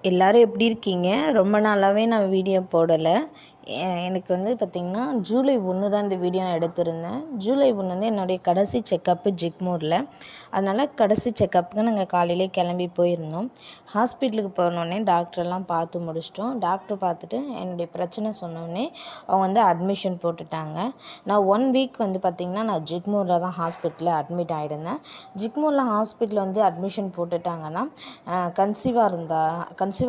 எல்லோரும் எப்படி இருக்கீங்க? ரொம்ப நாளாகவே நான் வீடியோ போடலை. எனக்கு வந்து பார்த்திங்கன்னா ஜூலை 1 தான் இந்த வீடியோ நான் எடுத்திருந்தேன். ஜூலை 1 வந்து என்னுடைய கடைசி செக்கப்பு ஜிக்மூரில். அதனால் கடைசி செக்கப்புக்கு நாங்கள் காலையிலே கிளம்பி போயிருந்தோம். ஹாஸ்பிட்டலுக்கு போனோடனே டாக்டரெல்லாம் பார்த்து முடிச்சிட்டோம். டாக்டர் பார்த்துட்டு என்னுடைய பிரச்சனை சொன்னோடனே அவங்க வந்து அட்மிஷன் போட்டுட்டாங்க. நான் 1 வீக் வந்து பார்த்திங்கன்னா நான் ஜிக்மூரில் தான் ஹாஸ்பிட்டலில் அட்மிட் ஆகியிருந்தேன். ஜிக்மூரில் ஹாஸ்பிட்டலில் வந்து அட்மிஷன் போட்டுட்டாங்கன்னா கன்சீவாக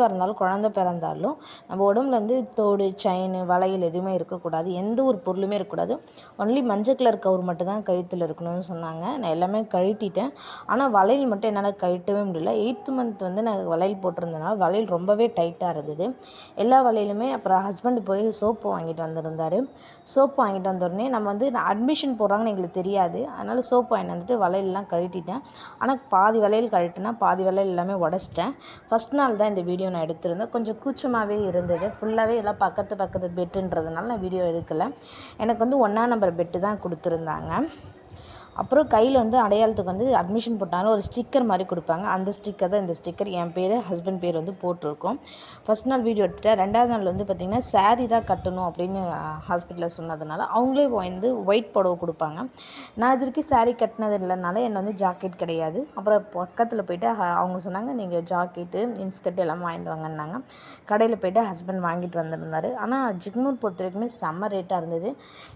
இருந்தாலும் குழந்தை பிறந்தாலும் நம்ம உடம்புல வந்து தோடு, செயின், வளையல் எதுவுமே இருக்கக்கூடாது. எந்த ஒரு பொருளுமே இருக்கக்கூடாது. ஒன்லி மஞ்சள் கலர் கவுர் மட்டும் தான் கழுத்தில் இருக்கணும்னு சொன்னாங்க. நான் எல்லாமே கழட்டிட்டேன். ஆனால் வளையல் மட்டும் என்னால் கழட்டவே முடியல. 8th மந்த் வந்து நான் வளையல் போட்டிருந்தனால வளையல் ரொம்பவே டைட்டாக இருந்தது. எல்லா வளையலுமே அப்புறம் ஹஸ்பண்ட் போய் சோப்பு வாங்கிட்டு வந்திருந்தார். சோப்பு வாங்கிட்டு வந்தோடனே நம்ம வந்து அட்மிஷன் போடுறாங்கன்னு எங்களுக்கு தெரியாது. அதனால் சோப்பு வாங்கிட்டு வந்துட்டு வளையல்லாம் கழட்டிட்டேன். ஆனால் பாதி வளையல் கழட்டினா பாதி வளையல் எல்லாமே உடச்சிட்டேன். ஃபஸ்ட் நாள் தான் இந்த வீடியோ நான் எடுத்திருந்தேன். கொஞ்சம் கூச்சமாகவே இருந்தது. ஃபுல்லாகவே எல்லாம் பக்கத்து பெட்டுன்றதுனால நான் வீடியோ எடுக்கலை. எனக்கு வந்து 1ஆம் நம்பர் பெட்டு தான் கொடுத்துருந்தாங்க. அப்புறம் கையில் வந்து அடையாளத்துக்கு வந்து அட்மிஷன் போட்டாலும் ஒரு ஸ்டிக்கர் மாதிரி கொடுப்பாங்க. அந்த ஸ்டிக்கர் தான் இந்த ஸ்டிக்கர். என் பேர், ஹஸ்பண்ட் பேர் வந்து போட்டிருக்கோம். ஃபஸ்ட் நாள் வீடியோ எடுத்துட்டேன். 2வது நாள் வந்து பார்த்திங்கன்னா சாரீ தான் கட்டணும் அப்படின்னு ஹாஸ்பிட்டலில் சொன்னதுனால அவங்களே வந்து ஒயிட் புடவை கொடுப்பாங்க. நான் இது வரைக்கும் சாரீ கட்டினது இல்லைனால என்னை வந்து ஜாக்கெட் கிடையாது. அப்புறம் பக்கத்தில் போய்ட்டு அவங்க சொன்னாங்க, நீங்கள் ஜாக்கெட்டு, இன்ஸ்கர்ட் எல்லாம் வாங்கிட்டு வாங்கினாங்க. கடையில் போய்ட்டு ஹஸ்பண்ட் வாங்கிட்டு வந்திருந்தார். ஆனால் ஜிக்மூர் பொறுத்த வரைக்குமே செம்ம ரேட்டாக இருந்தது.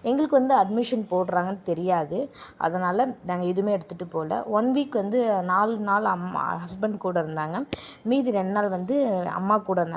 எங்களுக்கு வந்து அட்மிஷன் போடுறாங்கன்னு தெரியாது. அதனால் நாங்கள் எதுவுமே எடுத்துகிட்டு போகல. 1 வீக் வந்து 4 நாள் ஹஸ்பண்ட் கூட இருந்தாங்க. மீதி 2 நாள் வந்து அம்மா கூட இருந்தாங்க.